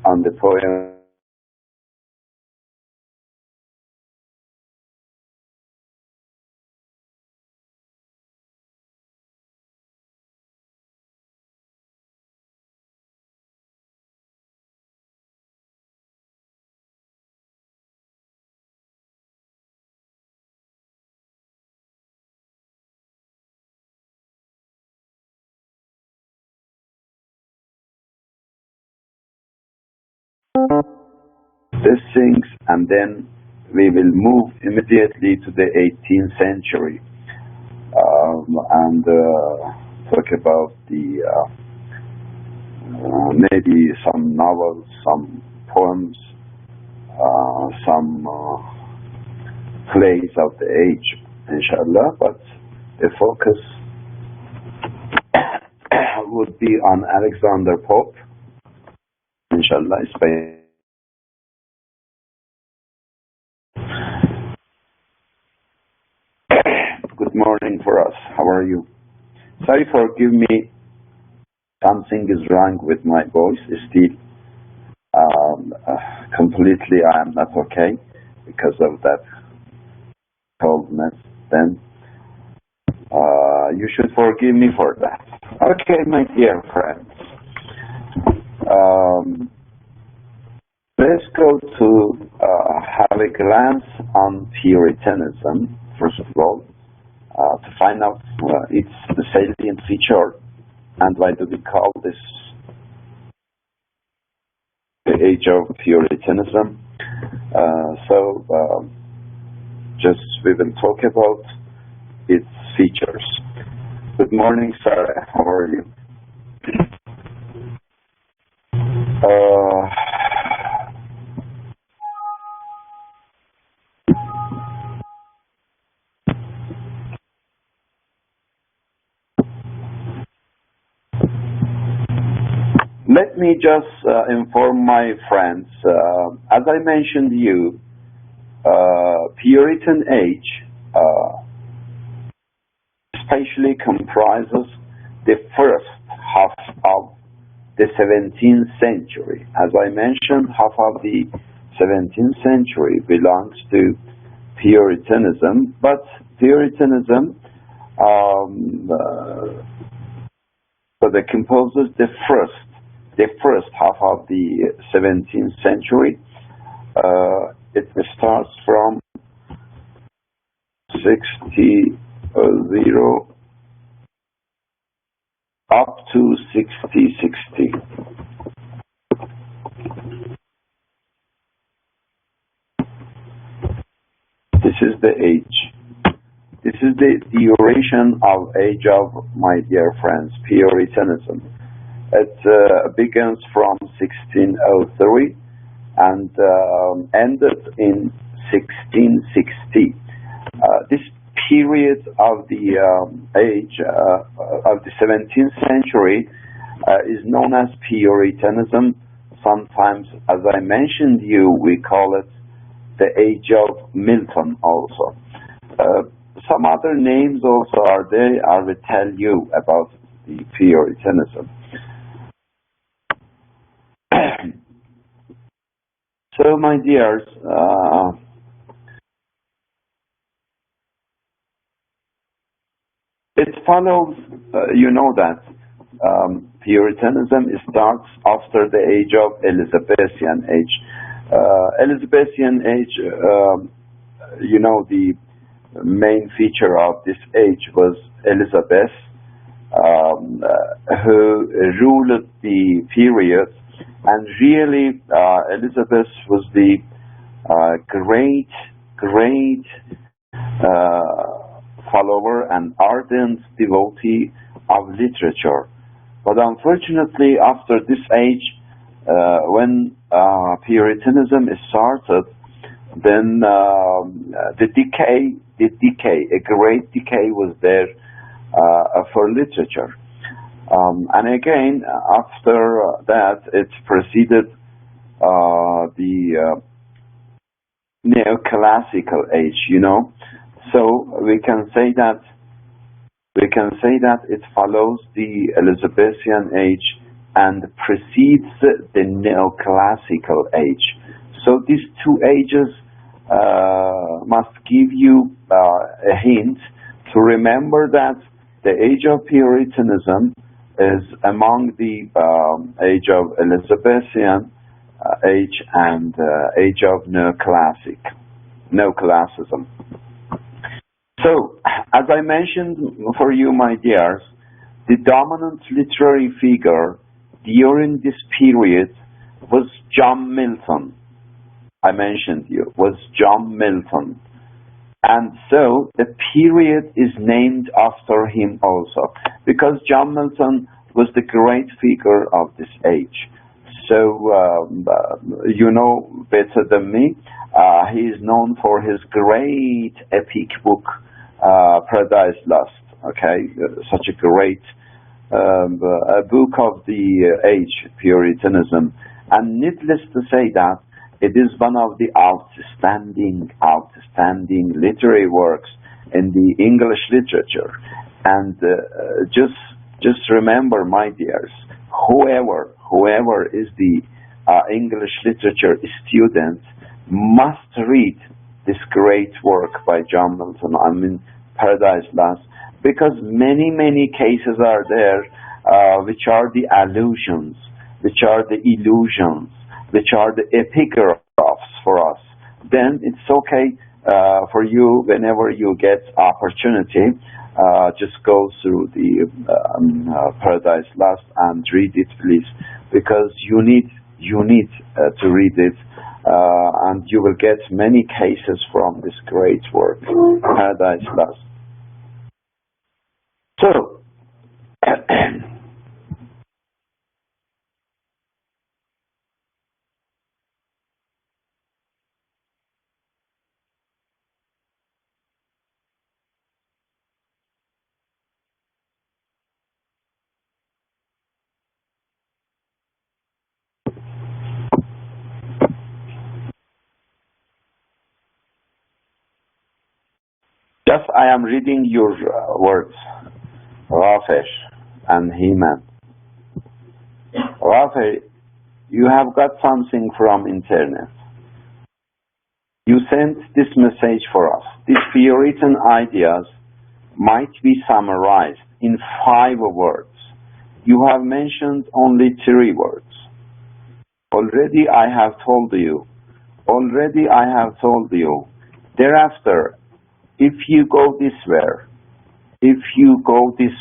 on the poem. These things, and then we will move immediately to the 18th century and talk about the maybe some novels, some poems, some plays of the age, inshallah. But the focus would be on Alexander Pope, inshallah. Good morning for us. How are you? Sorry, forgive me. Something is wrong with my voice. Still, completely, I am not okay because of that coldness. Then, you should forgive me for that. Okay, my dear friends. Let's go to have a glance on Puritanism, first of all, to find out its salient feature and why do we call this the age of Puritanism. Just we will talk about its features. Good morning, Sarah. How are you? Let me just inform my friends. As I mentioned to you, Puritan age especially comprises the first half of the 17th century. As I mentioned, half of the 17th century belongs to Puritanism, but Puritanism that composes the first half of the 17th century. It starts from 60 up to 60. This is the age. This is the duration of age of, my dear friends, Puritanism. It begins from 1603 and ended in 1660. This period of the age of the 17th century is known as Puritanism. Sometimes, as I mentioned you, we call it the age of Milton also. Some other names also are there. I will tell you about the Puritanism. So, my dears, it follows, you know that Puritanism starts after the age of Elizabethan age. Elizabethan age, you know, the main feature of this age was Elizabeth, who ruled the period, and really Elizabeth was the great follower and ardent devotee of literature. But unfortunately, after this age, when Puritanism started, then the decay, a great decay was there for literature. And again, after that, it preceded the neoclassical age, you know. So we can say that it follows the Elizabethan age and precedes the neoclassical age. So these two ages must give you a hint to remember that the age of Puritanism is among the age of Elizabethan age and age of neoclassicism. So, as I mentioned for you, my dears, the dominant literary figure during this period was John Milton. I mentioned you, was John Milton. And so the period is named after him also, because John Milton was the great figure of this age. So you know better than me, he is known for his great epic book, Paradise Lost. Okay, such a great book of the age, Puritanism. And needless to say that it is one of the outstanding literary works in the English literature. And just remember, my dears, whoever is the English literature student must read this great work by John Milton, I mean Paradise Lost, because many cases are there which are the allusions, which are the illusions, which are the epigraphs for us. Then it's okay for you, whenever you get opportunity, just go through the Paradise Lost and read it, please, because you need to read it, and you will get many cases from this great work, Paradise Lost. So, just I am reading your words, Rafesh and He-Man. Rafesh, you have got something from internet. You sent this message for us. These Puritan ideas might be summarized in 5 words. You have mentioned only 3 words. Already I have told you. Thereafter, if you go this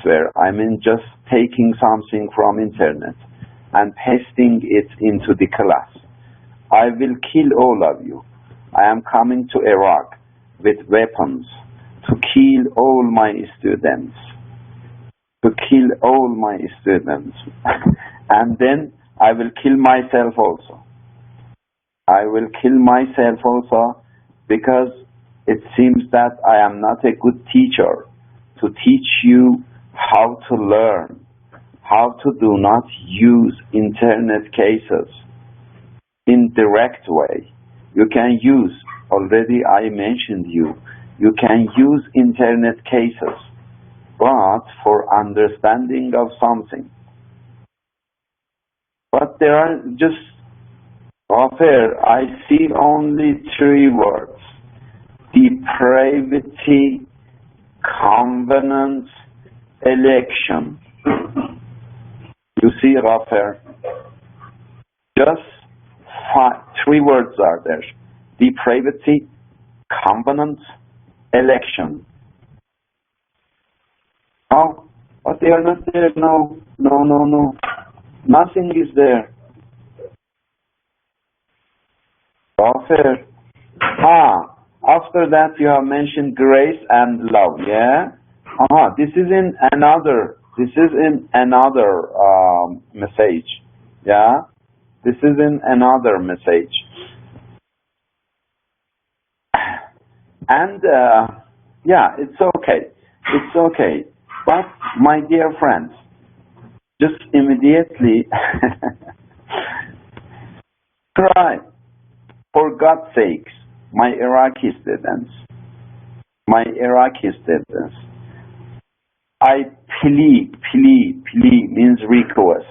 way, I mean just taking something from internet and pasting it into the class, I will kill all of you. I am coming to Iraq with weapons to kill all my students. And then I will kill myself also. Because it seems that I am not a good teacher to teach you how to learn, how to do not use internet cases in direct way. You can use, already I mentioned you can use internet cases, but for understanding of something. But there are just, I see only 3 words. Depravity, covenant, election. You see, Rafael, just 3 words are there. Depravity, covenant, election. Oh, but they are not there. No. Nothing is there. Rafael. After that you have mentioned grace and love, yeah? This is in another message, yeah? This is in another message. And, yeah, it's okay. But, my dear friends, just immediately cry, for God's sakes, my Iraqi students, I plea means request.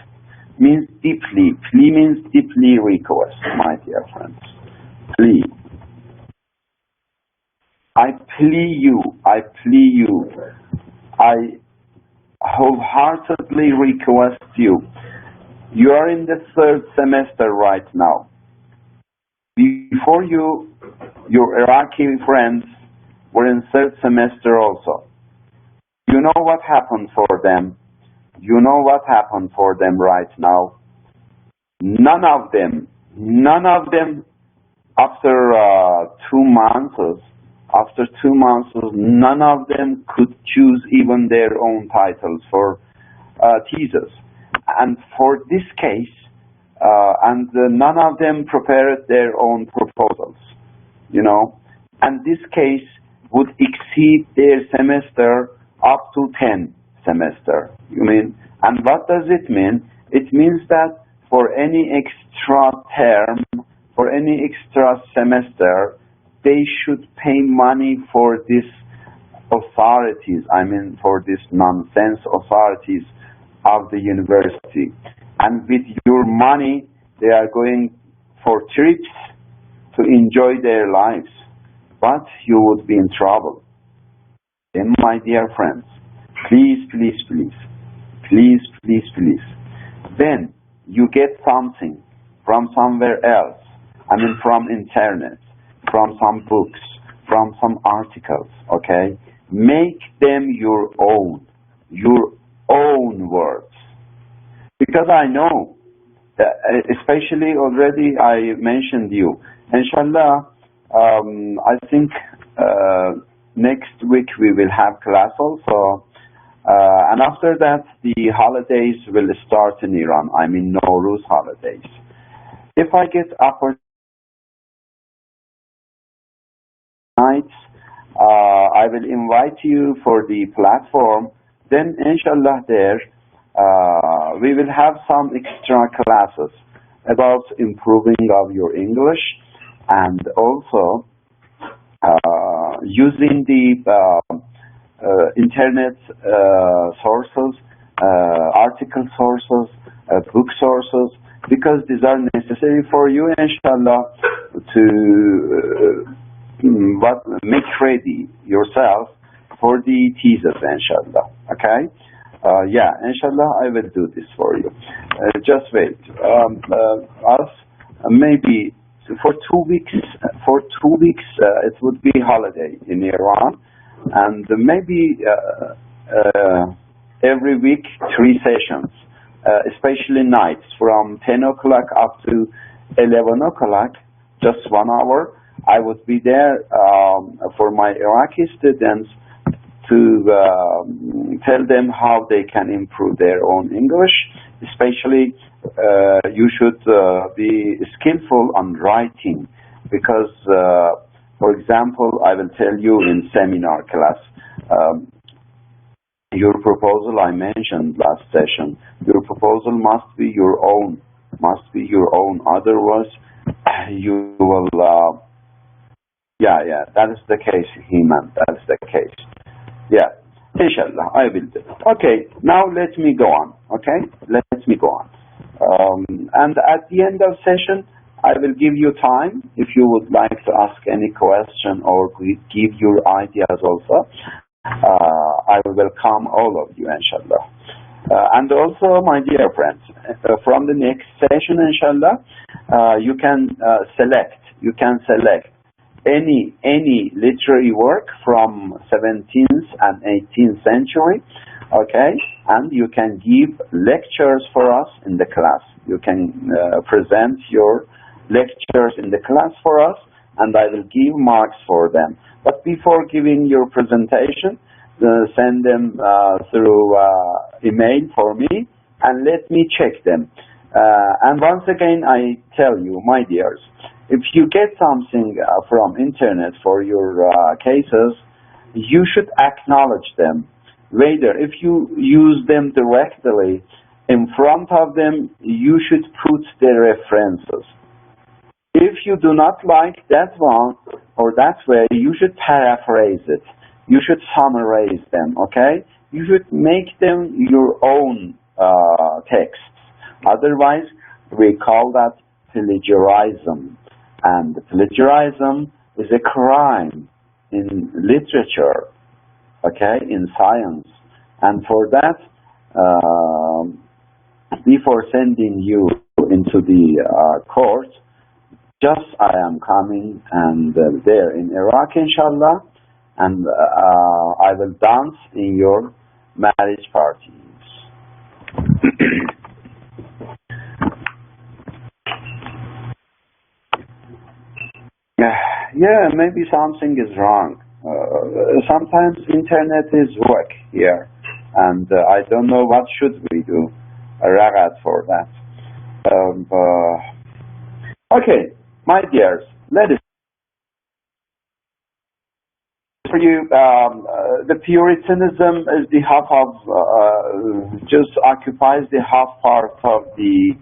means deeply. Plea means deeply request, my dear friends. Plea. I plea you. I plea you. I wholeheartedly request you. You are in the 3rd semester right now. Before you, your Iraqi friends were in 3rd semester also. You know what happened for them. You know what happened for them right now. None of them, after 2 months, none of them could choose even their own titles for thesis. And for this case, none of them prepared their own proposals, and this case would exceed their semester up to 10 semester. And what does it mean? It means that for any extra term, for any extra semester, they should pay money for these authorities, for these nonsense authorities of the university. And with your money, they are going for trips to enjoy their lives. But you would be in trouble. Then, my dear friends, please, then you get something from somewhere else, from internet, from some books, from some articles, okay? Make them your own words. Because I know, especially already I mentioned you, inshallah, I think next week we will have class also, and after that the holidays will start in Iran, Nowruz holidays. If I get opportunities, I will invite you for the platform, then inshallah there we will have some extra classes about improving of your English, and also using the internet sources, article sources, book sources, because these are necessary for you, inshallah, to make ready yourself for the thesis, inshallah. Okay? Inshallah, I will do this for you. Just wait. Maybe for 2 weeks. It would be holiday in Iran, and maybe every week 3 sessions, especially nights from 10 o'clock up to 11 o'clock, just 1 hour. I would be there for my Iraqi students to tell them how they can improve their own English. Especially, you should be skillful on writing, because, for example, I will tell you in seminar class, your proposal I mentioned last session, your proposal must be your own, otherwise you will, that is the case, Heman, that is the case. Inshallah, I will do it. Okay, now let me go on, and at the end of session, I will give you time if you would like to ask any question or give your ideas also. I will welcome all of you, inshallah. And also, my dear friends, from the next session, inshallah, you can select any literary work from 17th and 18th century, okay, and you can give lectures for us in the class. You can present your lectures in the class for us, and I will give marks for them. But before giving your presentation, send them through email for me, and let me check them. And once again, I tell you, my dears, if you get something from internet for your cases, you should acknowledge them. Rather, if you use them directly, in front of them, you should put the references. If you do not like that one or that way, you should paraphrase it. You should summarize them, okay? You should make them your own texts. Otherwise, we call that plagiarism. And plagiarism is a crime in literature, okay, in science. And for that, before sending you into the court, just I am coming and there in Iraq, inshallah, and I will dance in your marriage parties. Yeah, maybe something is wrong. Sometimes internet is weak here, and I don't know what should we do. Ragat for that. Okay, my dears, let us for you. The Puritanism is the half of just occupies the half part of the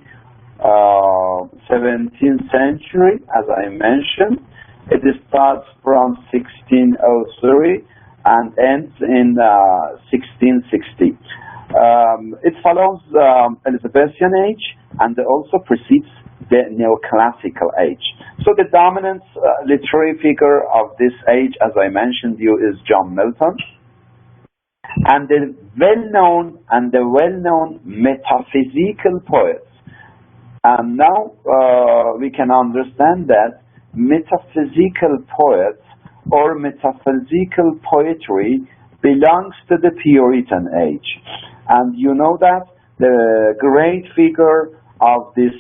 17th century, as I mentioned. It starts from 1603 and ends in 1660. It follows Elizabethan age and also precedes the neoclassical age. So the dominant literary figure of this age, as I mentioned you, is John Milton. And the well-known metaphysical poets. And now we can understand that metaphysical poets or metaphysical poetry belongs to the Puritan age. And you know that the great figure of this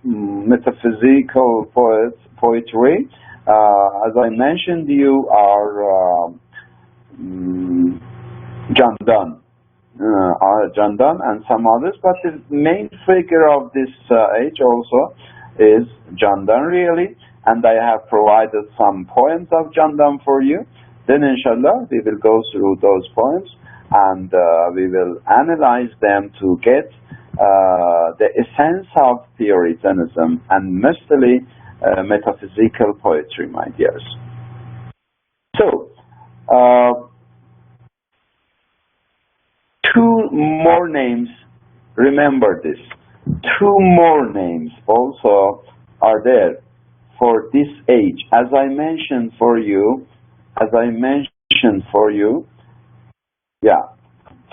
metaphysical poetry, as I mentioned you, are John Donne. John Donne and some others, but the main figure of this age also is John Donne, really, and I have provided some poems of John Donne for you. Then inshallah we will go through those poems and we will analyze them to get the essence of Puritanism and mostly metaphysical poetry, my dears. So two more names, remember this, two more names also are there for this age. As I mentioned for you, yeah,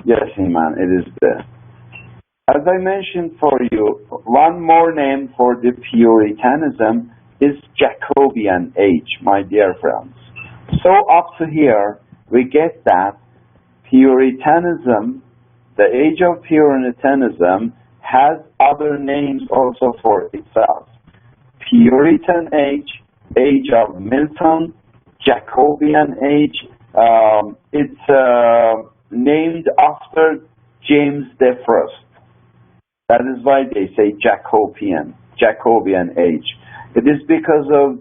yes, Iman, it is there. As I mentioned for you, one more name for the Puritanism is Jacobean age, my dear friends. So up to here, we get that Puritanism, the age of Puritanism, has other names also for itself. Puritan age, age of Milton, Jacobean age. It's named after James the First. That is why they say Jacobean age. It is because of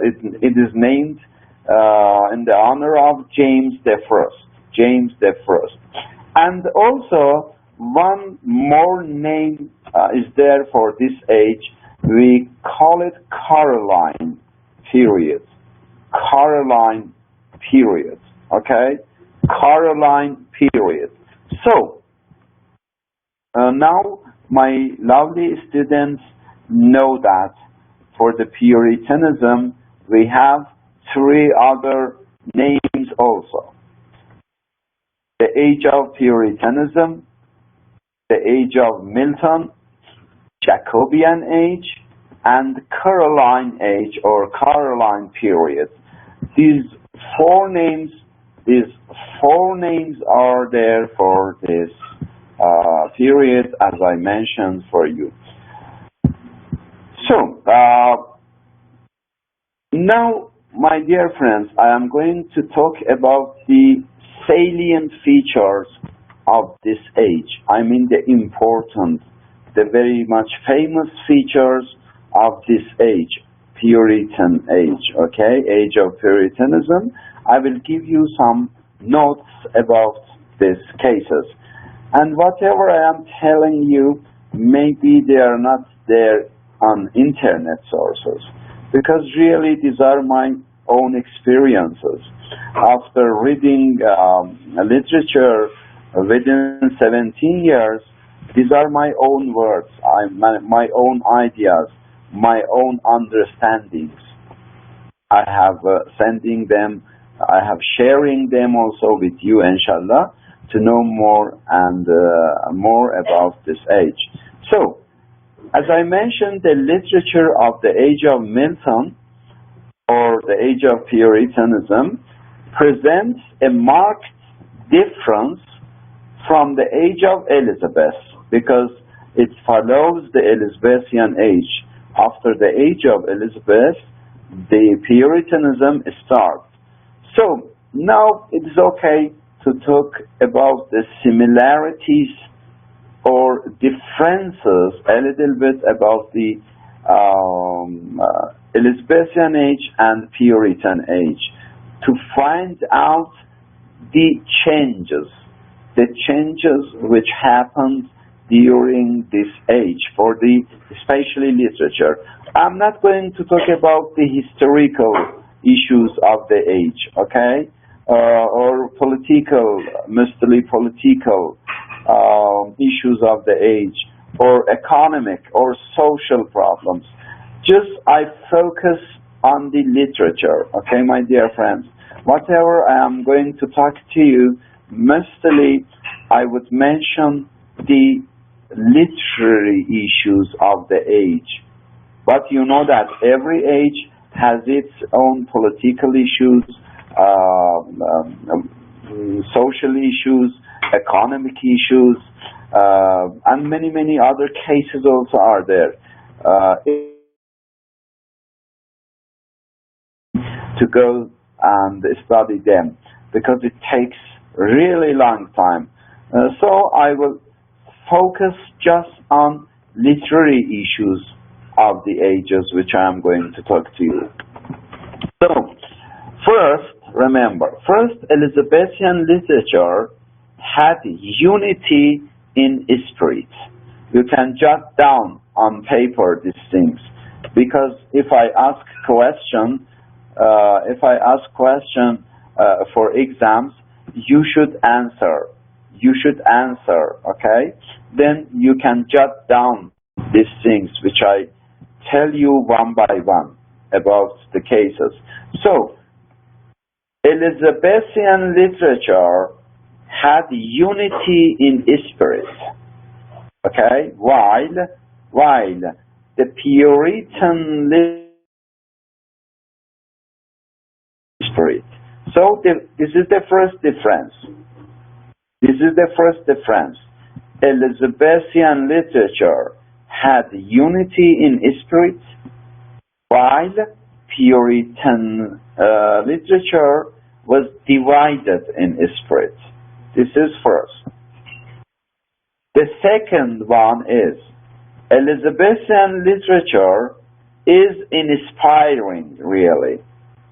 it is named in the honor of James the First. James the First. And also one more name is there for this age. We call it Caroline period. Caroline period. Okay? Caroline period. So now my lovely students know that for the Puritanism we have three other names also. The age of Puritanism, the age of Milton, Jacobean age, and Caroline age or Caroline period. These four names are there for this period, as I mentioned for you. So now, my dear friends, I am going to talk about the salient features of this age. I mean the important, the very much famous features of this age, Puritan age, okay, age of Puritanism. I will give you some notes about these cases. And whatever I am telling you, maybe they are not there on internet sources, because really these are my own experiences. After reading literature within 17 years, These are my own words, my own ideas, my own understandings. I have sending them, I have sharing them also with you, inshallah, to know more and more about this age. So, as I mentioned, the literature of the age of Milton, or the age of Puritanism, presents a marked difference from the age of Elizabeth, because it follows the Elizabethan age. After the age of Elizabeth, the Puritanism starts. So now it is okay to talk about the similarities or differences a little bit about the Elizabethan age and Puritan age, to find out the changes which happened during this age for the especially literature. I'm not going to talk about the historical issues of the age, okay, or political, mostly political issues of the age, or economic or social problems. Just I focus on the literature, okay, my dear friends. Whatever I am going to talk to you, mostly I would mention the literary issues of the age. But you know that every age has its own political issues, social issues, economic issues, and many, many other cases also are there. To go and study them, because it takes really long time. So I will focus just on literary issues of the ages which I am going to talk to you. So first, remember, Elizabethan literature had unity in spirit. You can jot down on paper these things, because if I ask question for exams, you should answer. Okay? Then you can jot down these things which I tell you one by one about the cases. So, Elizabethan literature had unity in spirit. Okay? While the Puritan spirit. So this is the first difference. Elizabethan literature had unity in spirit, while Puritan literature was divided in spirit. This is first. The second one is Elizabethan literature is inspiring, really.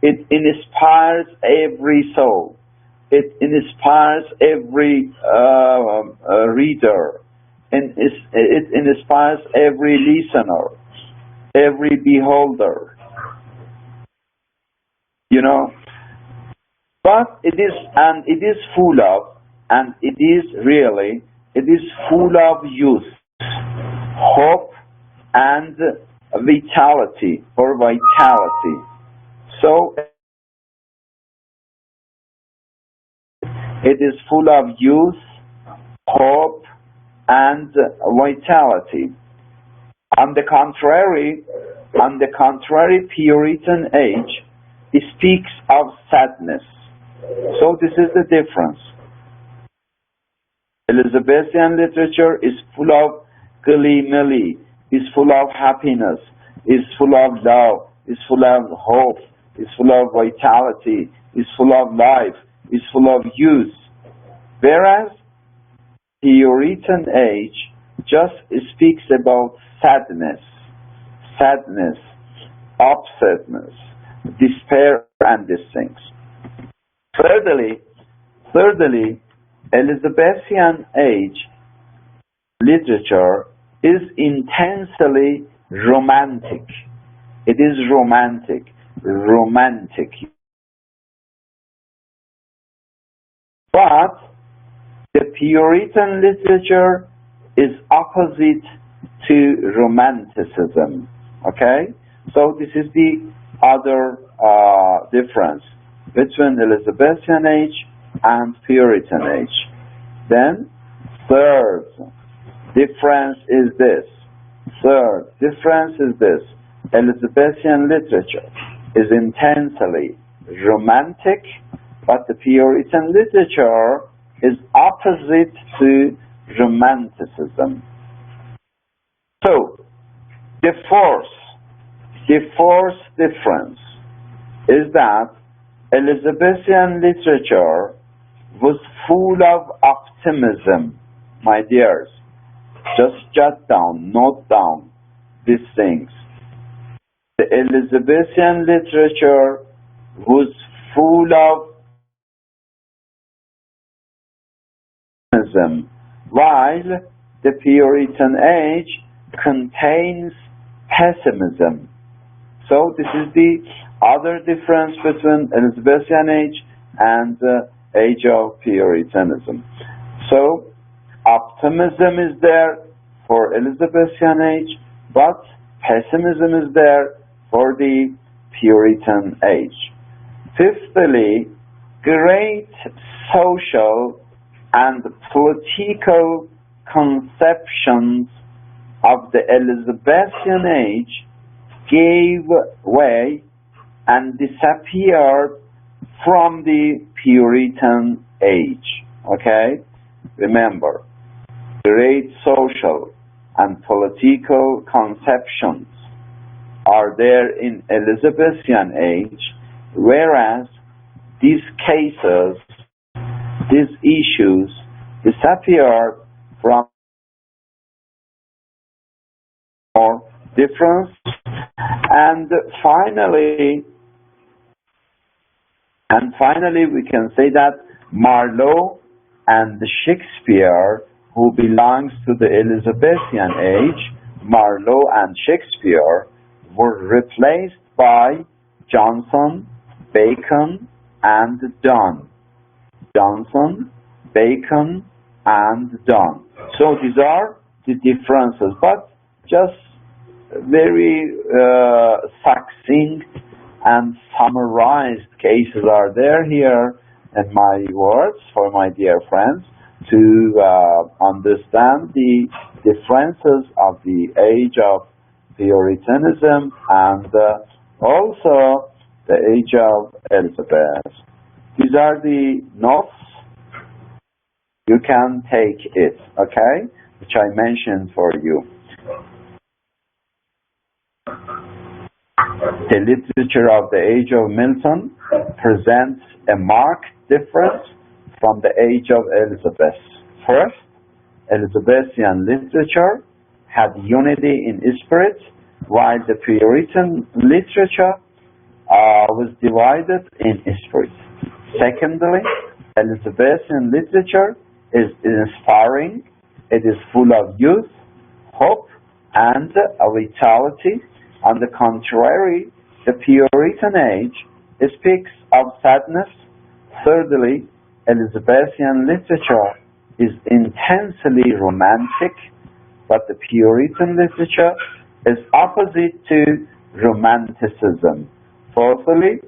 It inspires every soul. It inspires every reader. And it inspires every listener, every beholder. You know, but it is full of youth, hope, and vitality. So it is full of youth, hope, and vitality. On the contrary, Puritan age speaks of sadness. So this is the difference. Elizabethan literature is full of glee-milly, is full of happiness, is full of love, is full of hope, is full of vitality, is full of life, is full of youth. Whereas Puritan age just speaks about sadness, upsetness, despair, and these things. Thirdly, Elizabethan age literature is intensely romantic. It is romantic. But the Puritan literature is opposite to Romanticism. Okay? So this is the other difference between Elizabethan age and Puritan age. Then, third difference is this. Elizabethan literature is intensely romantic, but the Puritan literature is opposite to Romanticism. So, the fourth difference is that Elizabethan literature was full of optimism. My dears, just jot down, note down these things. The Elizabethan literature was full of optimism, while the Puritan age contains pessimism. So this is the other difference between Elizabethan age and the age of Puritanism. So optimism is there for Elizabethan age, but pessimism is there for the Puritan age. Fifthly, great social and political conceptions of the Elizabethan age gave way and disappeared from the Puritan age. Okay? Remember, great social and political conceptions are there in Elizabethan age, whereas these cases, these issues disappeared from more difference. And finally, we can say that Marlowe and Shakespeare, who belongs to the Elizabethan age, Marlowe and Shakespeare were replaced by Johnson, Bacon, and Donne. Johnson, Bacon, and Donne. So these are the differences, but just very succinct and summarized cases are there here in my words for my dear friends to understand the differences of the age of Puritanism and also the age of Elizabeth. These are the notes. You can take it, okay, which I mentioned for you. The literature of the age of Milton presents a marked difference from the age of Elizabeth. First, Elizabethan literature had unity in spirit, while the Puritan literature was divided in spirit. Secondly, Elizabethan literature is inspiring. It is full of youth, hope, and vitality. On the contrary, the Puritan age speaks of sadness. Thirdly, Elizabethan literature is intensely romantic, but the Puritan literature is opposite to Romanticism. Fourthly,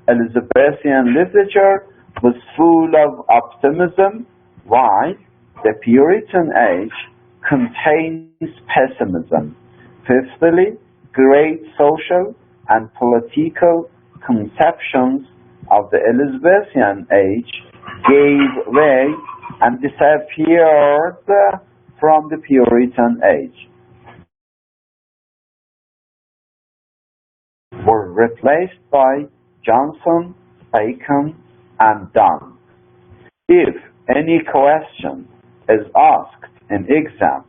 Elizabethan literature was full of optimism, while the Puritan age contains pessimism. Fifthly, great social and political conceptions of the Elizabethan age gave way and disappeared from the Puritan age, were replaced by Johnson, Bacon, and Donne. If any question is asked in exam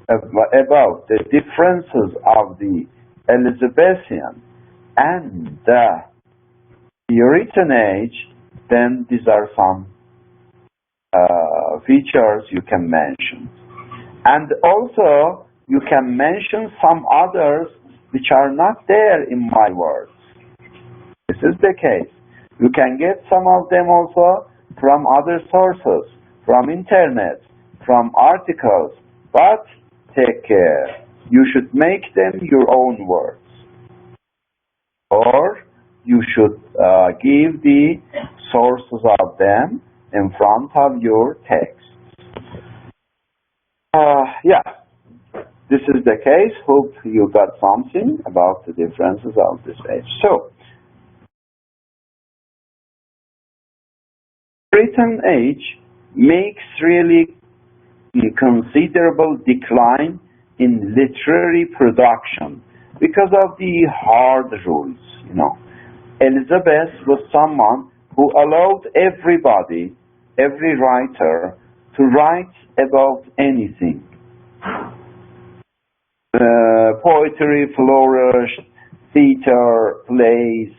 about the differences of the Elizabethan and the Puritan age, then these are some features you can mention. And also, you can mention some others which are not there in my words. This is the case. You can get some of them also from other sources, from internet, from articles, But take care. You should make them your own words. Or you should give the sources of them in front of your text. Yeah, this is the case. Hope you got something about the differences of this age. So, Puritan age makes really considerable decline in literary production because of the hard rules, you know. Elizabeth was someone who allowed everybody, every writer, to write about anything. Poetry flourished, theater, plays,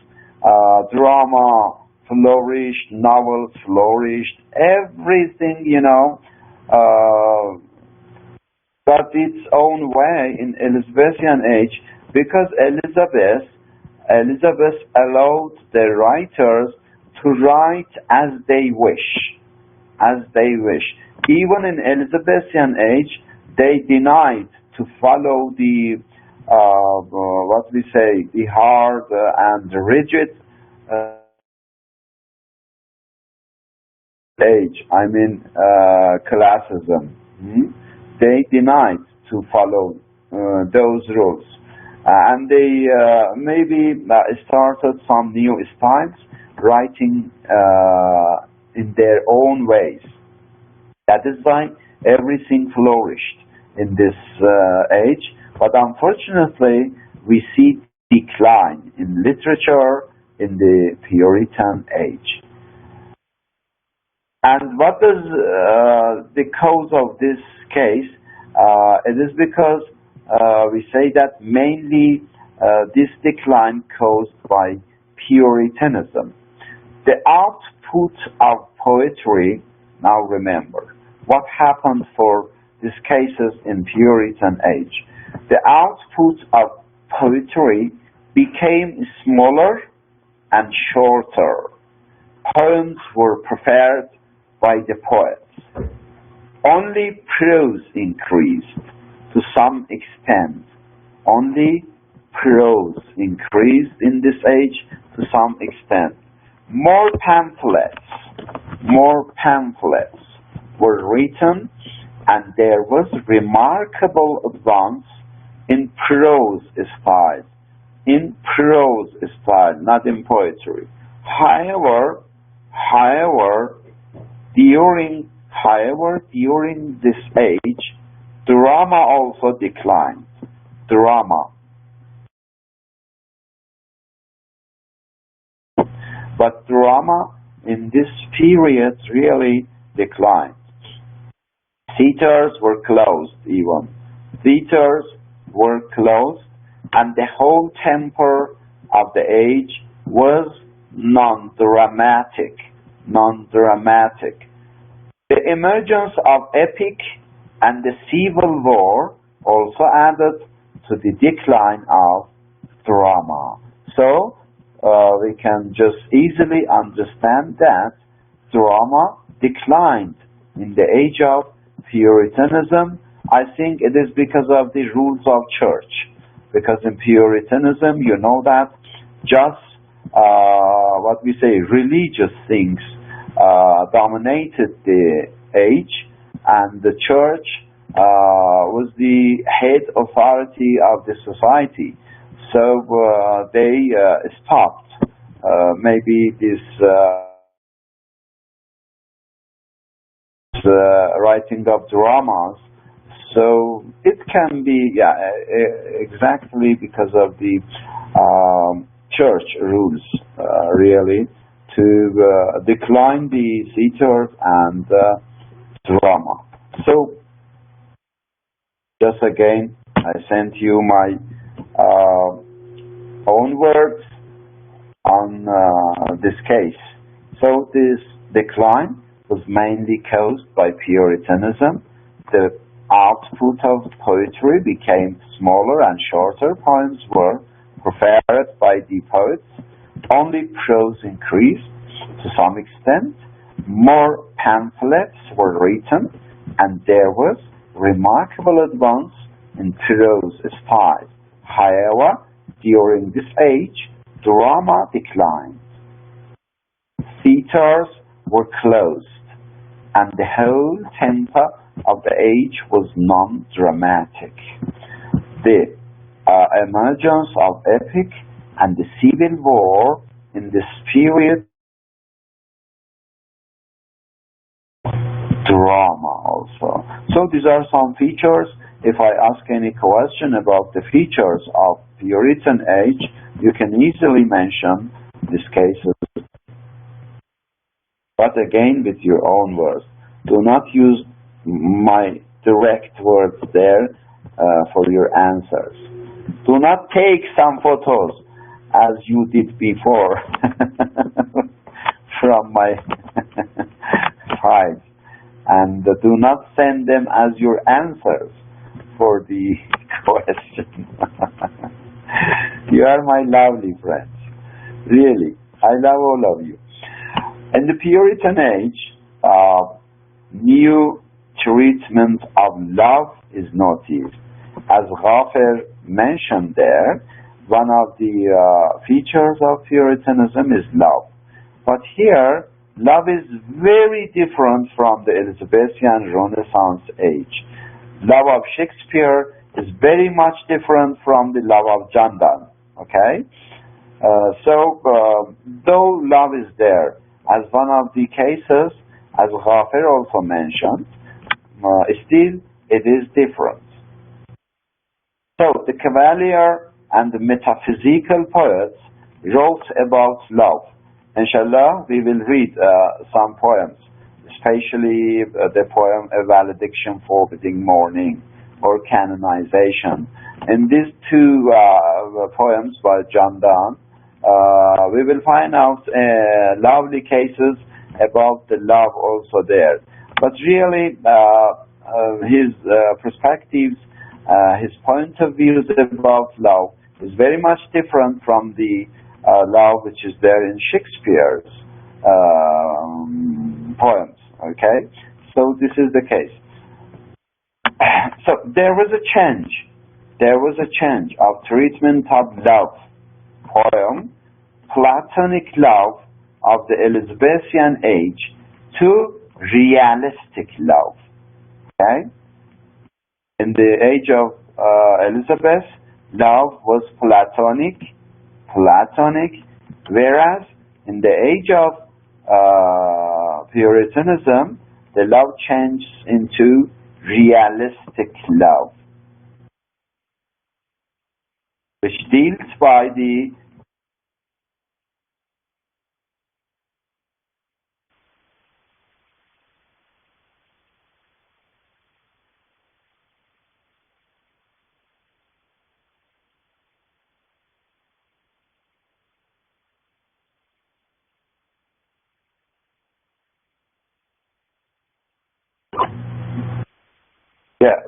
drama flourished, novels flourished, everything, you know, got its own way in Elizabethan age because Elizabeth allowed the writers to write as they wish, as they wish. Even in Elizabethan age, they denied to follow the what we say, the hard and rigid age. I mean classism. They denied to follow those rules, and they maybe started some new styles, writing in their own ways. That is why everything flourished in this age. But unfortunately, we see decline in literature in the Puritan age. And what is the cause of this case? It is because we say that mainly this decline caused by Puritanism. The output of poetry, now remember, what happened for these cases in Puritan age? The output of poetry became smaller and shorter. Poems were preferred by the poets. Only prose increased to some extent. Only prose increased in this age to some extent. More pamphlets were written, and there was remarkable advance in prose style. In prose style, not in poetry. However, during this age, drama also declined. Drama. But drama in this period really declined. Theaters were closed even. Theaters were closed, and the whole temper of the age was non-dramatic. The emergence of epic and the Civil War also added to the decline of drama. So we can just easily understand that drama declined in the age of Puritanism. I think it is because of the rules of church. Because in Puritanism, you know that just what we say, religious things dominated the age, and the church was the head authority of the society. So they stopped maybe this writing of dramas. So it can be, exactly because of the church rules, really, to decline the theater and drama. So, just again, I sent you my own words on this case. So, this decline was mainly caused by Puritanism. The output of poetry became smaller and shorter. Poems were preferred by the poets. Only prose increased to some extent. More pamphlets were written, and there was remarkable advance in prose style. However, during this age, drama declined. Theaters were closed, and the whole tempo of the age was non-dramatic. The emergence of epic and the civil war in this period, drama also. So these are some features. If I ask any question about the features of Puritan age, you can easily mention these cases. But again, with your own words. Do not use my direct words there for your answers. Do not take some photos as you did before from my slides, and do not send them as your answers for the question. You are my lovely friends. Really, I love all of you. In the Puritan age, new treatment of love is noticed. As Ghafer mentioned there, one of the features of Puritanism is love. But here, love is very different from the Elizabethan Renaissance age. Love of Shakespeare is very much different from the love of John Donne. Okay? Though love is there, as one of the cases, as Ghafer also mentioned, still it is different. So the Cavalier and the metaphysical poets wrote about love. Inshallah, we will read some poems, especially the poem A Valediction Forbidding Mourning or Canonization. In these two poems by John Donne, we will find out lovely cases about the love also there. But really, his perspectives, his point of views about love is very much different from the love which is there in Shakespeare's poems. Okay, so this is the case. So there was a change. There was a change of treatment of love. Poem, Platonic love of the Elizabethan age to realistic love. Okay? In the age of Elizabeth, love was Platonic, whereas in the age of Puritanism, the love changed into realistic love, which deals by the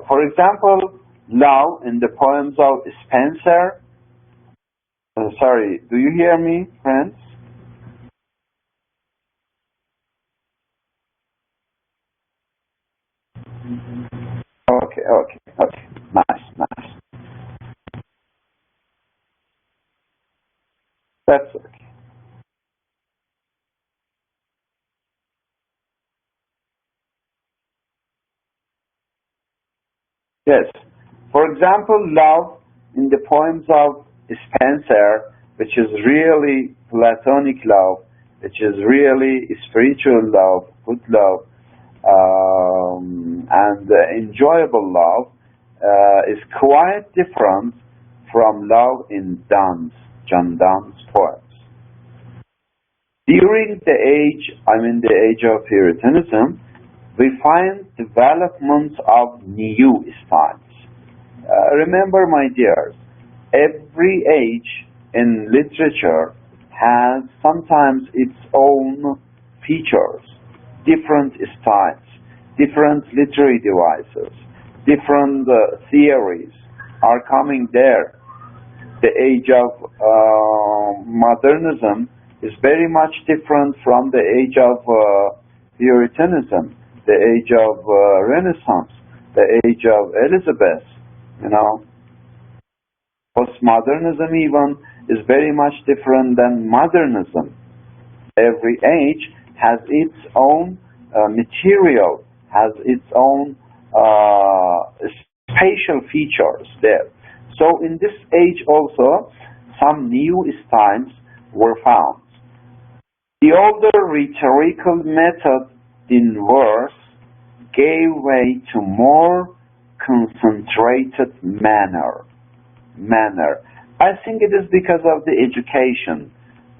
for example, love in the poems of Spenser. Sorry, do you hear me, friends? Okay. Nice. That's okay. Yes. For example, love in the poems of Spenser, which is really Platonic love, which is really spiritual love, good love, and enjoyable love, is quite different from love in John Donne's poems. During the age of Puritanism, we find development of new styles. Remember, my dears, every age in literature has sometimes its own features, different styles, different literary devices, different theories are coming there. The age of modernism is very much different from the age of Puritanism, the age of Renaissance. the age of Elizabeth, you know. Postmodernism even is very much different than modernism. Every age has its own material, has its own spatial features there. So in this age also, some new styles were found. The older rhetorical method in verse gave way to more concentrated manner. I think it is because of the education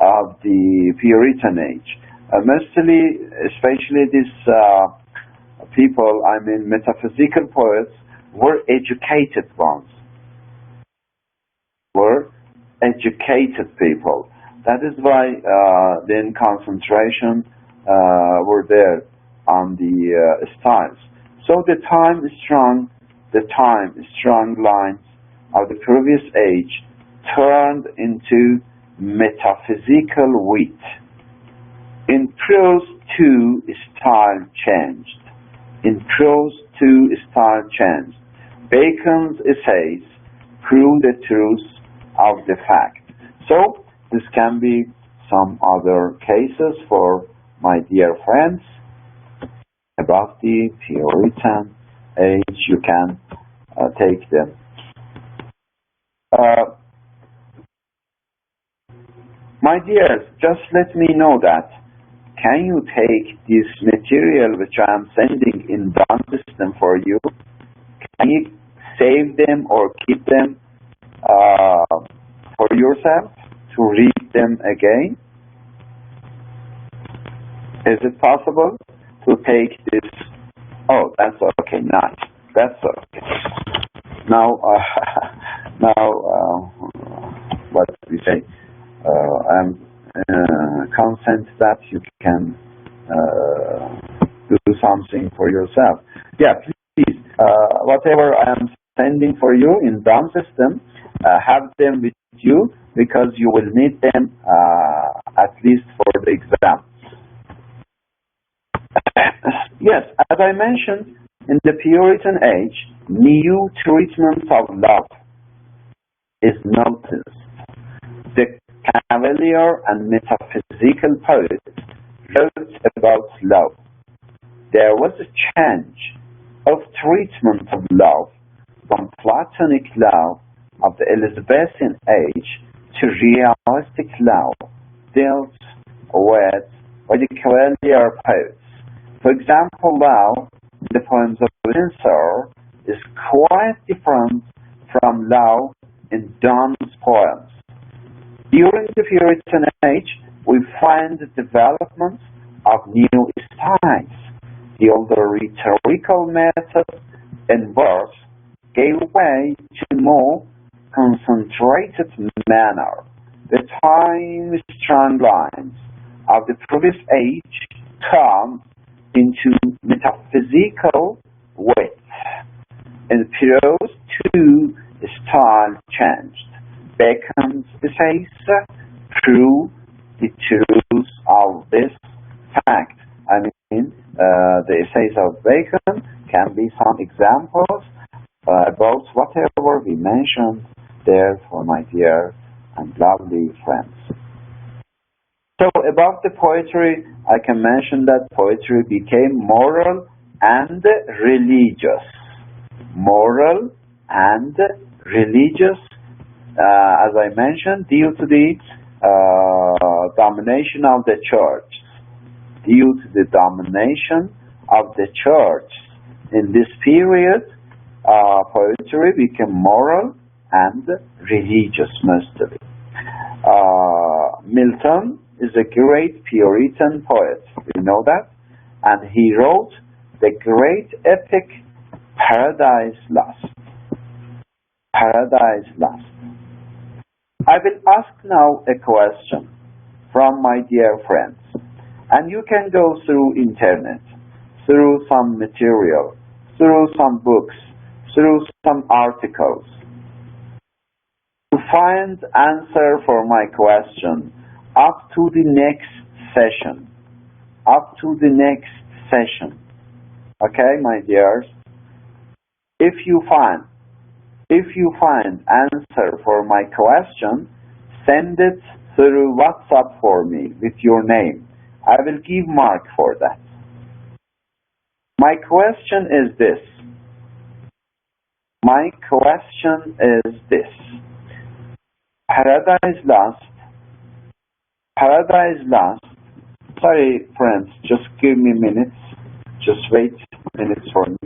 of the Puritan age. Mostly, especially these people, I mean metaphysical poets, were educated ones, were educated people. That is why then concentration were there on the styles. So the time strong lines of the previous age turned into metaphysical wit. In prose too, style changed. Bacon's essays prove the truth of the fact. So this can be some other cases for my dear friends about the Puritan age. You can take them. My dears, just let me know that. Can you take this material which I am sending in DON system for you? Can you save them or keep them for yourself to read them again? Is it possible to take this? Oh, that's okay. Nice. That's okay. Now, what do we say? I'm consent that you can do something for yourself. Yeah, please. Whatever I am sending for you in DOM system, have them with you because you will need them at least for the exam. Yes, as I mentioned, in the Puritan age, new treatment of love is noticed. The Cavalier and metaphysical poets wrote about love. There was a change of treatment of love from Platonic love of the Elizabethan age to realistic love dealt with by the Cavalier poets. For example, love in the poems of Spenser is quite different from love in Donne's poems. During the Puritan age, we find the development of new styles. The older rhetorical method in verse gave way to more concentrated manner. The time-strong lines of the previous age come into metaphysical wit. In prose, too, style changed. Bacon's essays prove the truth of this fact. I mean, the essays of Bacon can be some examples about whatever we mentioned there for my dear and lovely friends. So about the poetry, I can mention that poetry became moral and religious. Moral and religious, as I mentioned, due to the domination of the church. Due to the domination of the church in this period, poetry became moral and religious mostly. Milton is a great Puritan poet, you know that? And he wrote the great epic Paradise Lost. Paradise Lost. I will ask now a question from my dear friends, and you can go through internet, through some material, through some books, through some articles to find answer for my question up to the next session. Up to the next session. Okay, my dears? If you find answer for my question, send it through WhatsApp for me with your name. I will give mark for that. My question is this. My question is this. Paradise Lost. Paradise Lost. Sorry, friends, just give me minutes. Just wait minutes for me.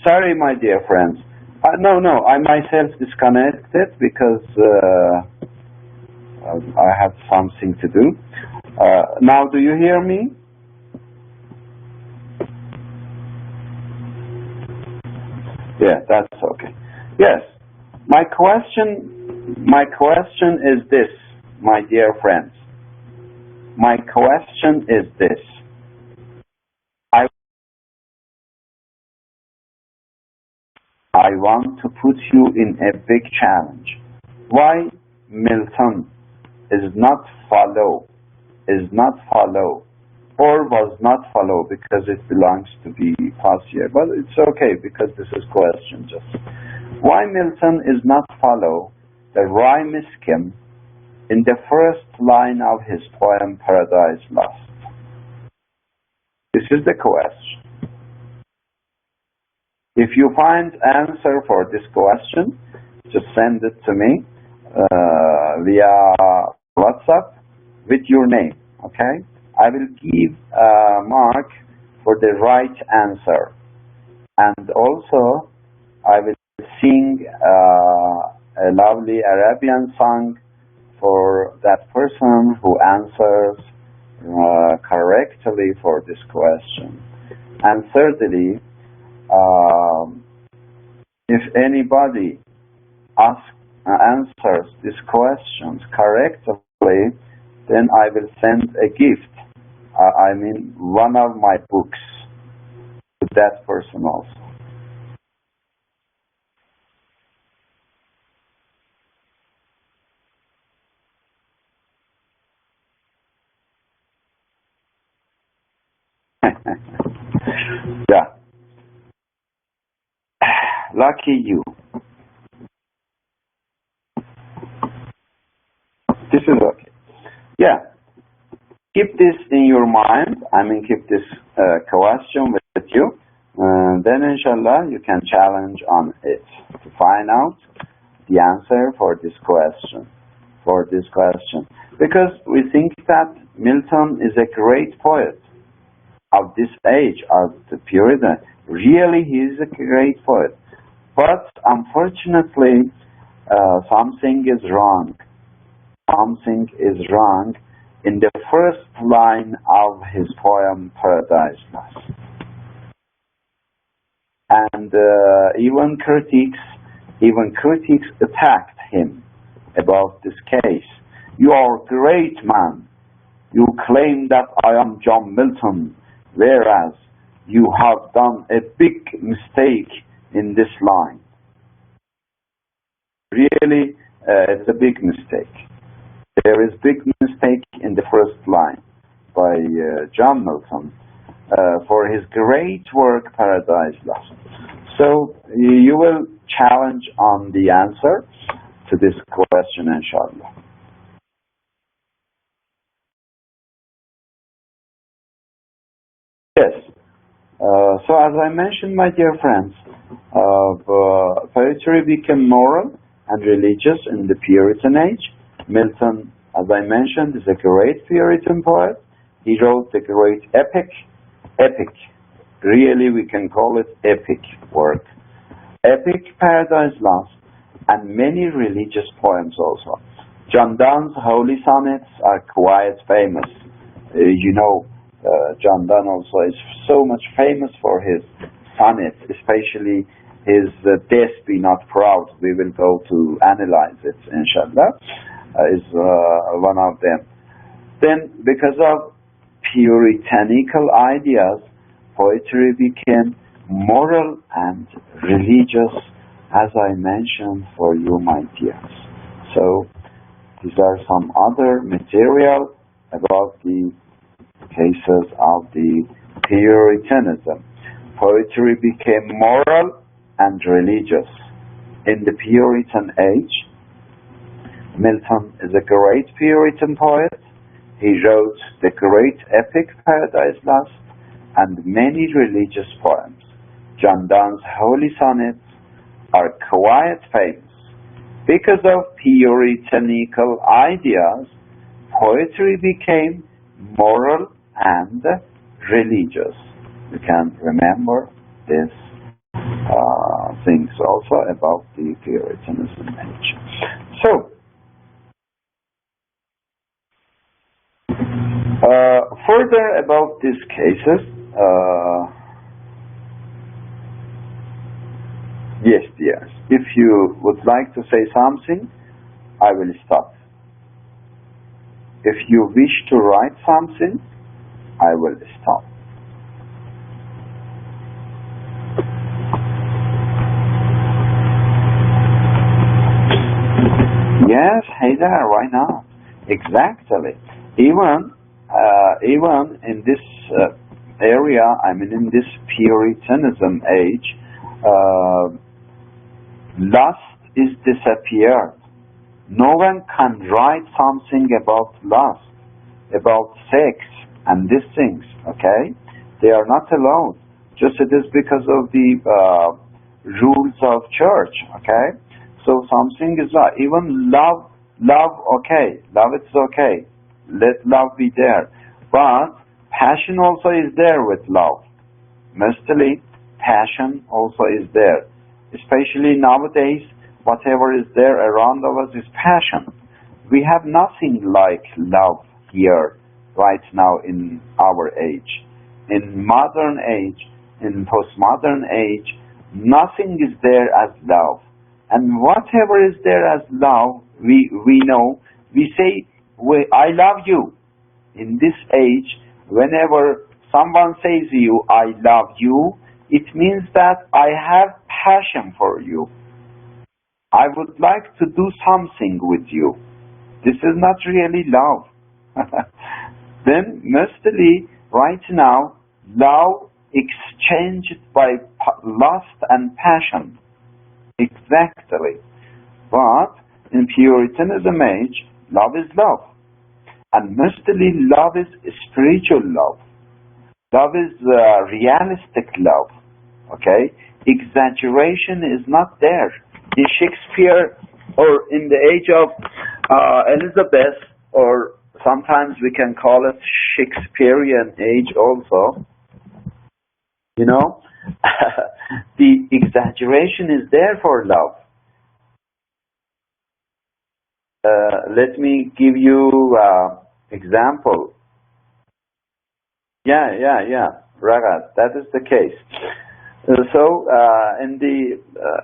Sorry, my dear friends. No, I myself disconnected because I had something to do. Now, do you hear me? Yeah, that's okay. Yes, my question is this, my dear friends. My question is this. I want to put you in a big challenge. Why Milton is not follow, or was not follow, because it belongs to be past here. But it's okay because this is question just. Why Milton is not follow the rhyme scheme in the first line of his poem Paradise Lost? This is the question. If you find answer for this question, just send it to me via WhatsApp with your name, okay? I will give a mark for the right answer. And also, I will sing a lovely Arabian song for that person who answers correctly for this question. And thirdly, if anybody answers these questions correctly, then I will send a gift. I mean, one of my books to that person also. Yeah. Lucky you. This is okay. Yeah. Keep this in your mind. I mean, keep this question with you. Then, inshallah, you can challenge on it to find out the answer for this question. Because we think that Milton is a great poet of this age, of the Puritan. Really, he is a great poet. But unfortunately, something is wrong. Something is wrong in the first line of his poem Paradise Lost. And even critics attacked him about this case. You are a great man. You claim that I am John Milton, whereas you have done a big mistake in this line. Really, it's a big mistake. There is big mistake in the first line by John Milton for his great work Paradise Lost. So you will challenge on the answer to this question, inshallah. Yes. So as I mentioned, my dear friends, poetry became moral and religious in the Puritan age. Milton, as I mentioned, is a great Puritan poet. He wrote the great epic. Really, we can call it epic work. Epic Paradise Lost, and many religious poems also. John Donne's Holy Sonnets are quite famous. John Donne also is so much famous for his sonnets, especially his Death Be Not Proud. We will go to analyze it, inshallah, is one of them. Then, because of puritanical ideas, poetry became moral and religious, as I mentioned for you, my dears. So, these are some other material about the cases of the Puritanism. Poetry became moral and religious. In the Puritan age, Milton is a great Puritan poet. He wrote the great epic Paradise Lost and many religious poems. John Donne's Holy Sonnets are quite famous. Because of puritanical ideas, poetry became moral and religious. You can remember this things also about the Puritanism age. So, further about these cases, yes, dears, if you would like to say something, I will stop. If you wish to write something, I will stop. Yes, hey there, why not? Exactly. Even in this area, I mean, in this Puritanism age, lust is disappeared. No one can write something about lust, about sex, and these things. Okay, they are not allowed. Just it is because of the rules of church. Okay. So something is not, even love, okay, love is okay, let love be there, but passion also is there with love. Mostly, passion also is there, especially nowadays, whatever is there around of us is passion. We have nothing like love here, right now in our age. In modern age, in postmodern age, nothing is there as love. And whatever is there as love, we know, we say, I love you. In this age, whenever someone says to you, I love you, it means that I have passion for you. I would like to do something with you. This is not really love. Then, mostly, right now, love exchanged by lust and passion. Exactly. But in Puritanism age, love is love. And mostly love is spiritual love. Love is realistic love. Okay? Exaggeration is not there. In Shakespeare, or in the age of Elizabeth, or sometimes we can call it Shakespearean age also, you know, the exaggeration is there for love. Let me give you example. Yeah, Ragat, that is the case. So, in the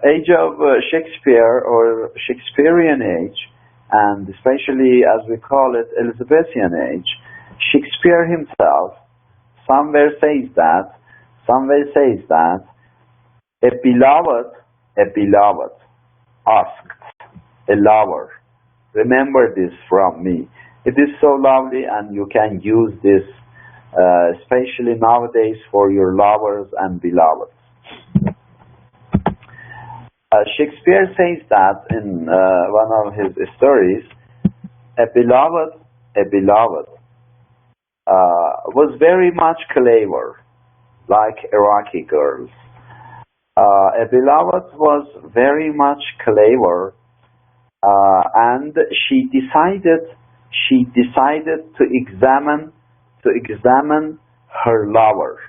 age of Shakespeare, or Shakespearean age, and especially as we call it Elizabethan age, Shakespeare himself somewhere says that a beloved asked a lover. Remember this from me. It is so lovely, and you can use this especially nowadays for your lovers and beloveds. Shakespeare says that in one of his stories, a beloved was very much clever, like Iraqi girls. A beloved was very much clever, and she decided to examine her lover.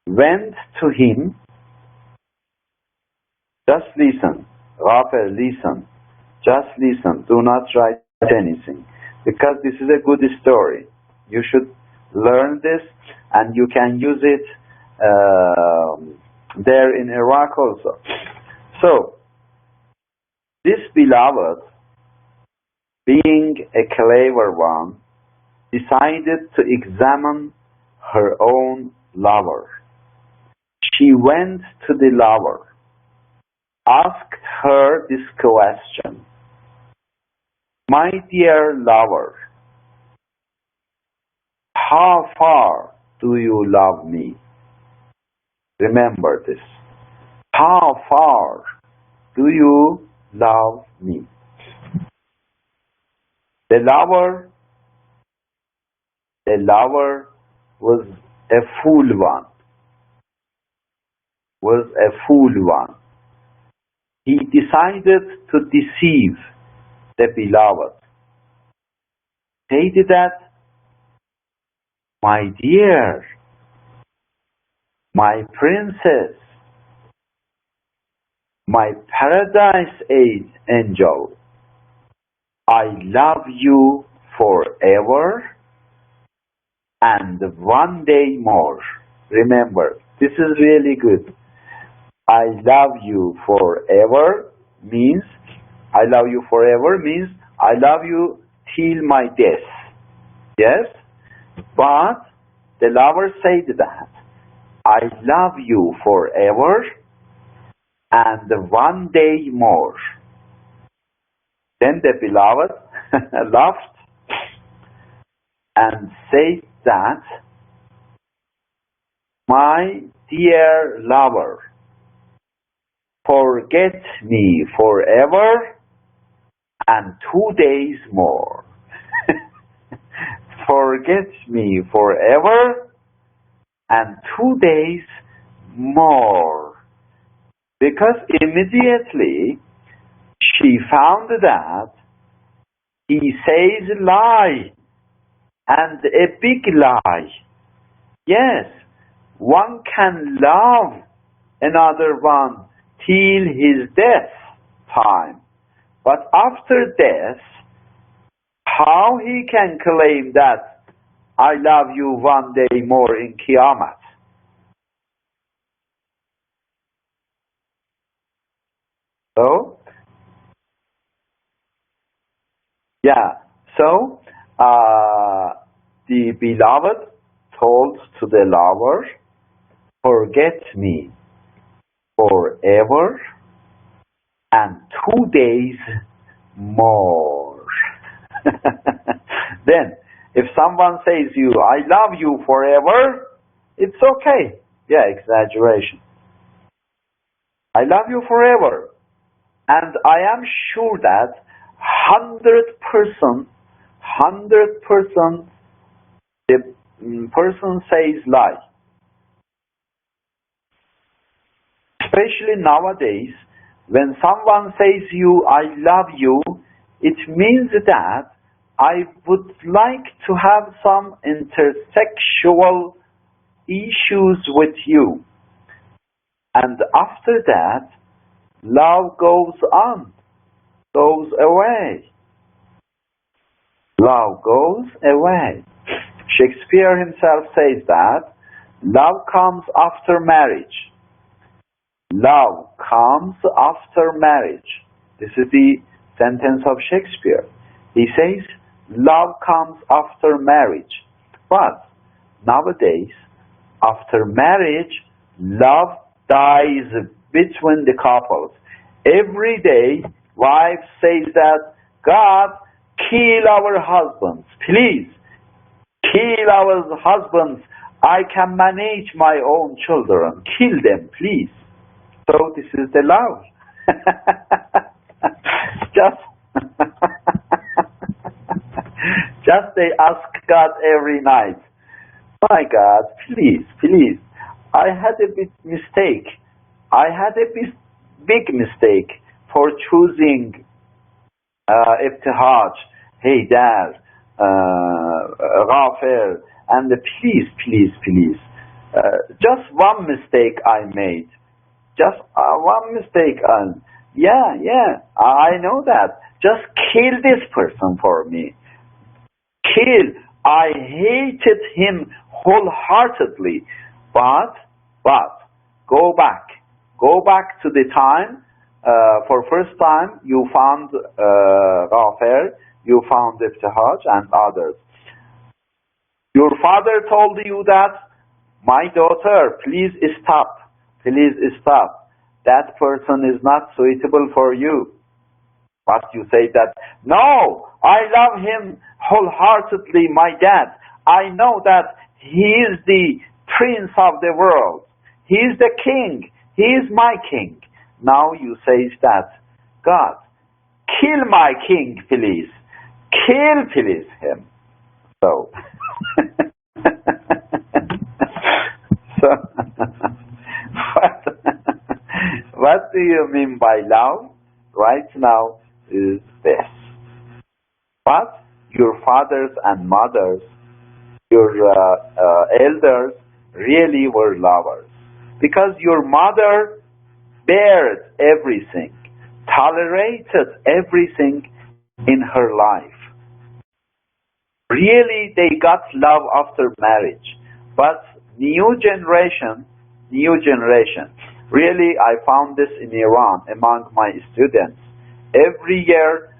Went to him. Just listen, Rafael, listen. Just listen. Do not write anything, because this is a good story. You should learn this, and you can use it there in Iraq also. So, this beloved, being a clever one, decided to examine her own lover. She went to the lover, asked her this question: My dear lover, how far do you love me? Remember this. How far do you love me? The lover was a fool one. He decided to deceive the beloved. Stated that, my dear, my princess, my paradise angel, I love you forever and one day more. Remember, this is really good. I love you forever means I love you forever means I love you till my death. Yes? But the lover said that I love you forever and one day more. Then the beloved laughed and said that, my dear lover, forget me forever and 2 days more. Forget me forever and 2 days more. Because immediately she found that he says lie, and a big lie. Yes, one can love another one till his death time. But after death, how he can claim that I love you one day more in Qiyamah? So, yeah, so the beloved told to the lover, forget me forever and 2 days more. Then, if someone says you, I love you forever, it's okay. Yeah, exaggeration. I love you forever. And I am sure that 100%, 100% the person says lie. Especially nowadays, when someone says you, I love you, it means that I would like to have some intersexual issues with you. And after that, love goes on, goes away. Love goes away. Shakespeare himself says that love comes after marriage. Love comes after marriage. This is the sentence of Shakespeare. He says, love comes after marriage. But nowadays, after marriage, love dies between the couples. Every day, wife says that, God, kill our husbands. Please, kill our husbands. I can manage my own children. Kill them, please. So this is the love. just, just they ask God every night, my God, please, please, I had a big mistake. I had a big mistake for choosing Ibtihaj, hey Dad, Ghafir, and please, please, please. Just one mistake I made. Just one mistake. Yeah, I know that. Just kill this person for me. Kill. I hated him wholeheartedly. But, go back. Go back to the time, for first time you found Ghafir, you found Ibtihaj and others. Your father told you that, my daughter, please stop. Please stop. That person is not suitable for you. But you say that, no, I love him wholeheartedly, my dad. I know that he is the prince of the world. He is the king. He is my king. Now you say that, God, kill my king, please. Kill, please, him. So, what do you mean by love? Right now is this. But your fathers and mothers, your elders really were lovers. Because your mother bared everything, tolerated everything in her life. Really, they got love after marriage. But new generation, really, I found this in Iran among my students. Every year,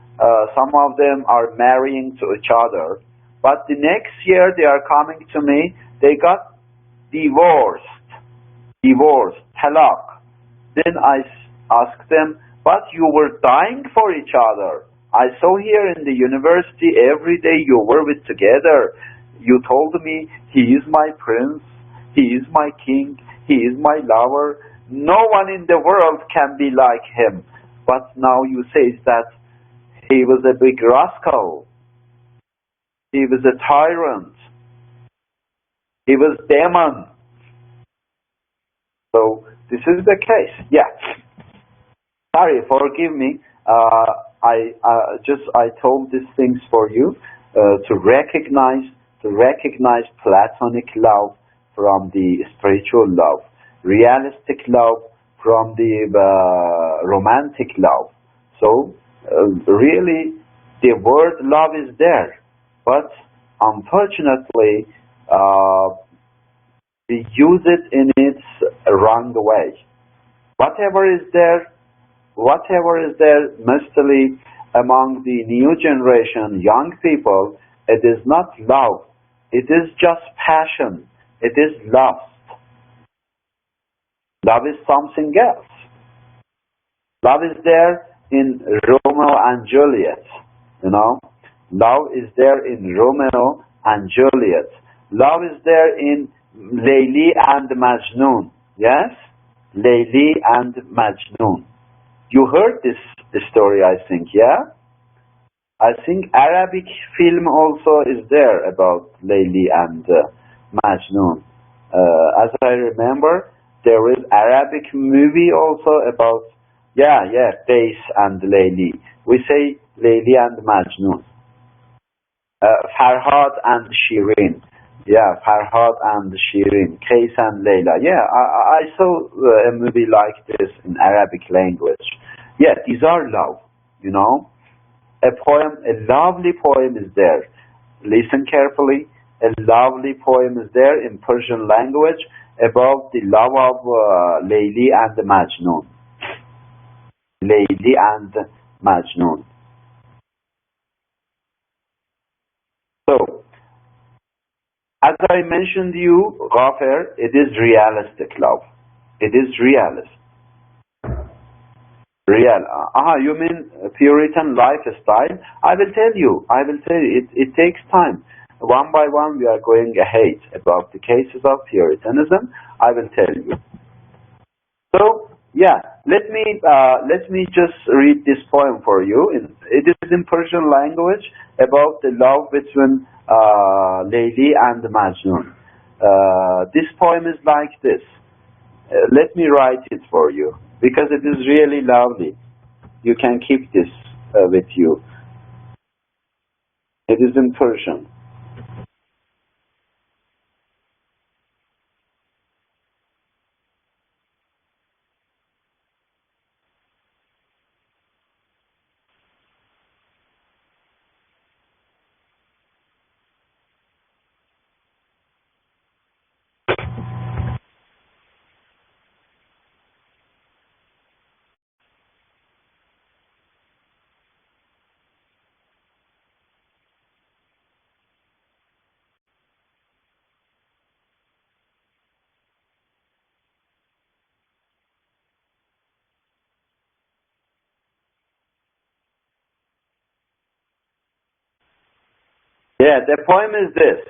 some of them are marrying to each other, but the next year they are coming to me, they got divorced, talaq. Then I asked them, but you were dying for each other. I saw here in the university every day you were with together. You told me he is my prince, he is my king, he is my lover. No one in the world can be like him. But now you say that he was a big rascal. He was a tyrant. He was demon. So this is the case. Yeah. Sorry, forgive me. I told these things for you to recognize platonic love from the spiritual love, realistic love from the romantic love. So really, the word love is there, but unfortunately, we use it in its wrong way. Whatever is there, mostly among the new generation, young people, it is not love. It is just passion. It is lust. Love is something else. Love is there in Romeo and Juliet. You know, love is there in Romeo and Juliet. Love is there in Layli and Majnun. Yes, Layli and Majnun. You heard this story, I think, yeah? I think Arabic film also is there about Layli and Majnun. As I remember, there is Arabic movie also about, Qais and Layli. We say Layli and Majnun. Farhad and Shirin. Yeah, Farhad and Shirin. Qais and Layla. Yeah, I saw a movie like this in Arabic language. Yeah, these are love, you know. A lovely poem is there. Listen carefully. A lovely poem is there in Persian language about the love of Layli and Majnun. Layli and Majnun. So, as I mentioned you, Ghafer, it is realistic love. It is realist. Real. You mean Puritan lifestyle? I will tell you. It takes time. One by one, we are going ahead about the cases of Puritanism. I will tell you. So, yeah, let me just read this poem for you. It is in Persian language about the love between Layli and Majnun. This poem is like this. Let me write it for you because it is really lovely. You can keep this with you. It is in Persian. Yeah, the poem is this,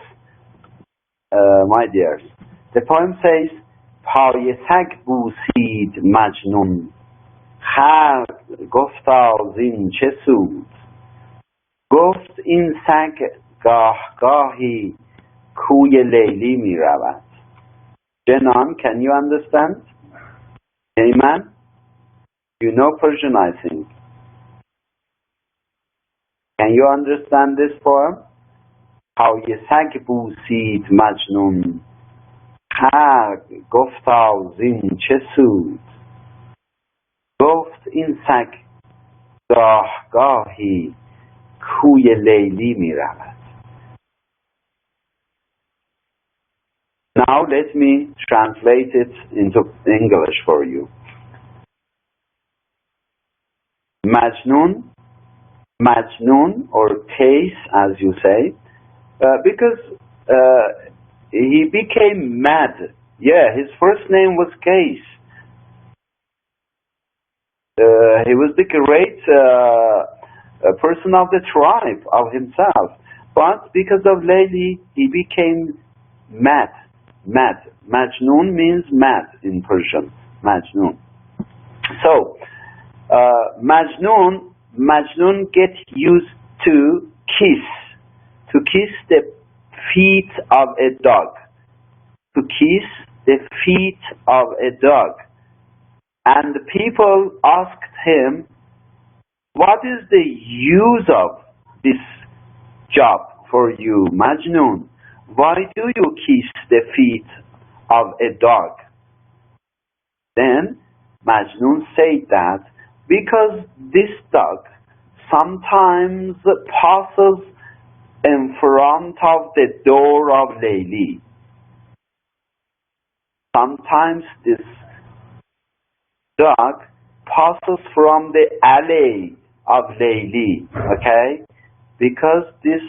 my dears. The poem says, پای سگ بوسید مجنون خلق گفتا زین چه سود گفت این سگ گاه گاهی کوی لیلی می رود. Jenan, can you understand? Amen? You know Persian, I think. Can you understand this poem? پای سگ بوسید مجنون خلق گفتا زین چه سود این سگ گاه گاهی کوی لیلی می رود. Now let me translate it into English for you. Majnun or Case, as you say, because he became mad. Yeah, his first name was Case. He was the great person of the tribe of himself, but because of Layli, he became mad. Majnun means mad in Persian. Majnun. So Majnun get used to kiss the feet of a dog. To kiss the feet of a dog. And the people asked him, what is the use of this job for you, Majnun? Why do you kiss the feet of a dog? Then Majnun said that because this dog sometimes passes in front of the door of Layli. Sometimes this dog passes from the alley of Layli, okay? Because this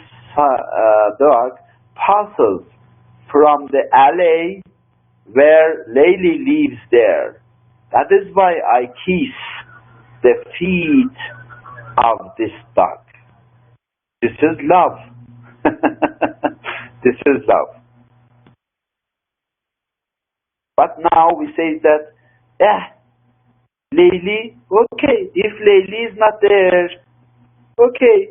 dog passes from the alley where Layli lives there. That is why I kiss the feet of this dog. This is love. This is love. But now we say that, Layli, okay, if Layli is not there, okay,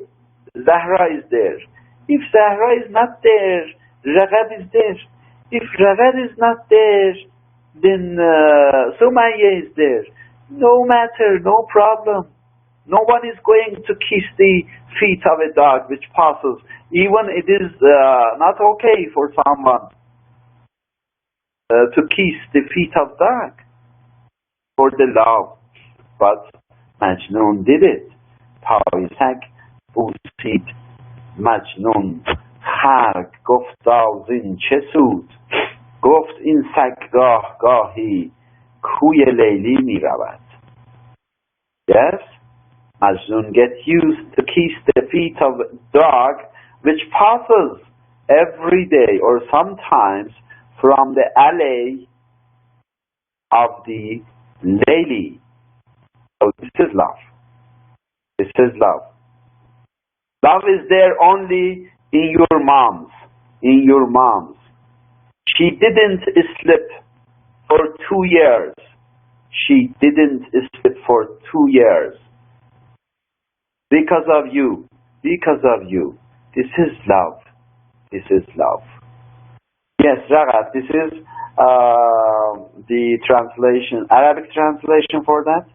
Zahra is there. If Zahra is not there, Ragad is there. If Ragad is not there, then Sumayya is there. No matter, no problem. No one is going to kiss the feet of a dog which passes. Even it is not okay for someone to kiss the feet of dog for the love. But Majnun did it. پای سگ بوسید مجنون خرگ گفتا زین چه سود گفت این سگ گاه گاهی کوی لیلی می رود. Yes, Majnun gets used to kiss the feet of a dog which passes every day or sometimes from the alley of the Layli. So this is love. This is love. Love is there only in your moms. In your moms. She didn't sleep for 2 years. She didn't sleep for 2 years. Because of you. Because of you. This is love. This is love. Yes, Raghat, this is the translation, Arabic translation for that.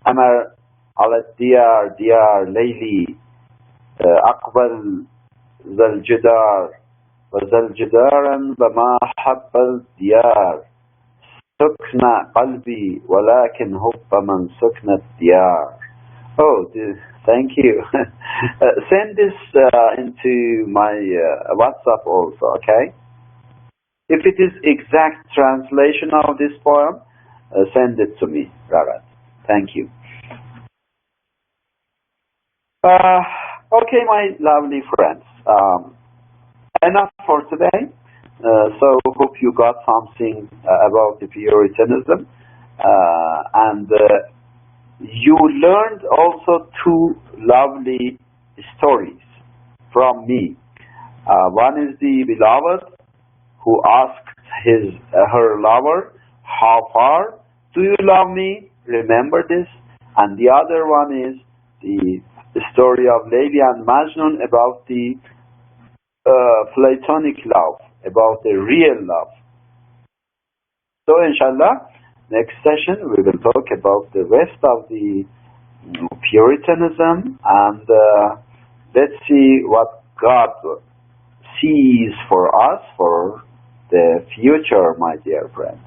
Amar ala diyar Layli aqbal zal jidar wa zal jidaran wa ma habbal diyar sukna qalbi walakin hubba man sukna diyar. Oh, thank you. Send this into my WhatsApp also, okay? If it is exact translation of this poem, send it to me, Raghat. Thank you. Okay, my lovely friends. Enough for today. So hope you got something about the Puritanism. And you learned also 2 lovely stories from me. One is the beloved who asked her lover, how far do you love me? Remember this. And the other one is the story of Layli and Majnun about the platonic love, about the real love. So inshallah, next session we will talk about the rest of the Puritanism, and let's see what God sees for us for the future, my dear friends.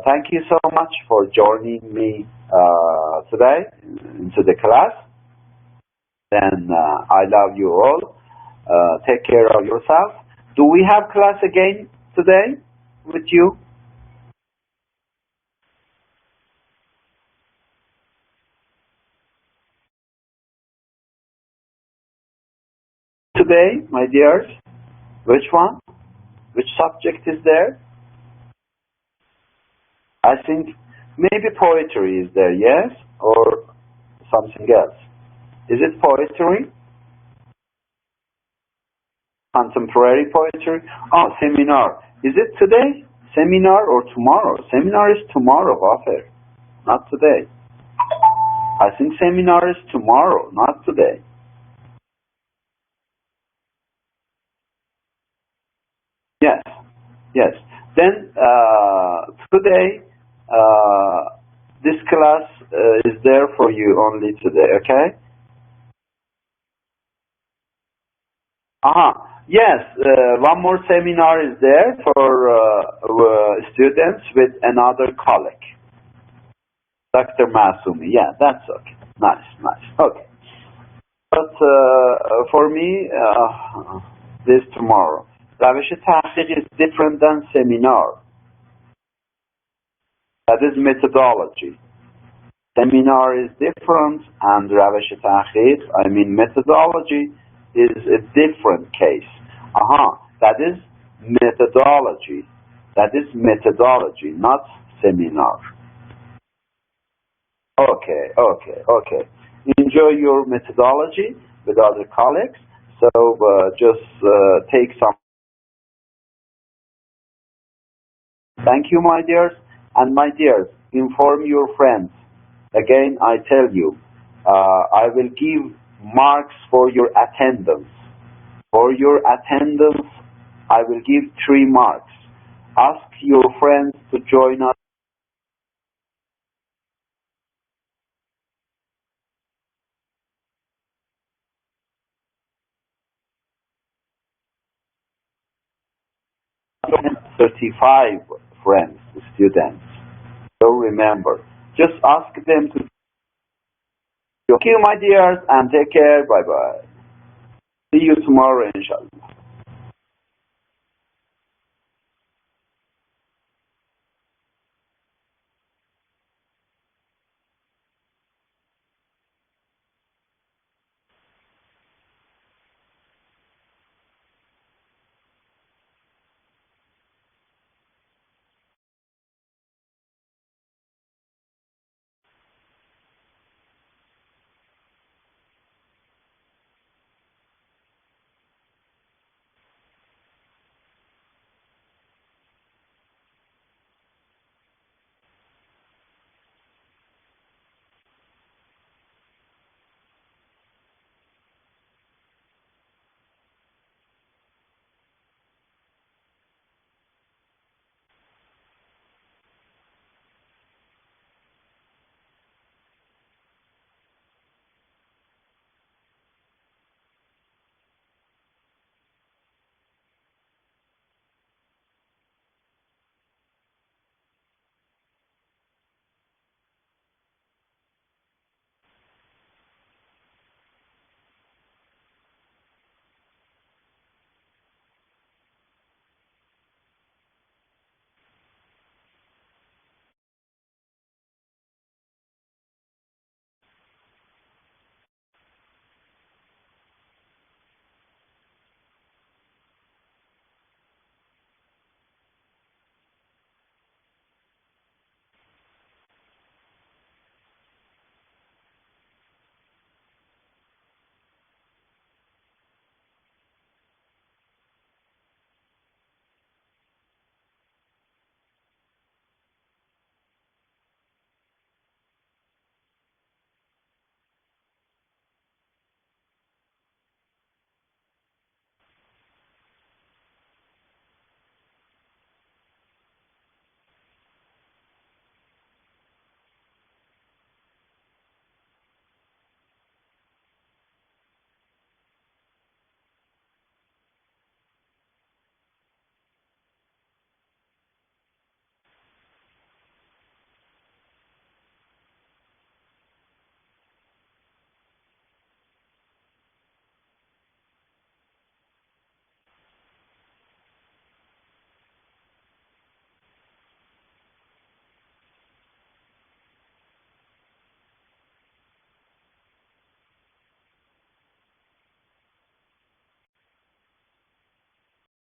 Thank you so much for joining me today into the class. Then I love you all. Take care of yourself. Do we have class again today with you? Today, my dears? Which one? Which subject is there? I think maybe poetry is there, yes? Or something else. Is it poetry? Contemporary poetry? Oh, seminar. Is it today? Seminar or tomorrow? Seminar is tomorrow, Ghafer. Not today. I think seminar is tomorrow, not today. Yes, yes. Then today, this class is there for you only today, okay? Yes, one more seminar is there for students with another colleague, Dr. Masumi. Yeah, that's okay. Nice, nice. Okay. But for me, this tomorrow. روش تحقیق is different than seminar. That is methodology. Seminar is different and روش تحقیق, I mean methodology, is a different case. That is methodology. That is methodology, not seminar. Okay, okay, okay. Enjoy your methodology with other colleagues. So just take some. Thank you, my dears. And my dears, inform your friends. Again, I tell you, I will give marks for your attendance. For your attendance, I will give 3 marks. Ask your friends to join us. And 35 friends, students. So remember, just ask them to. Thank you, my dears, and take care. Bye-bye. See you tomorrow, inshallah.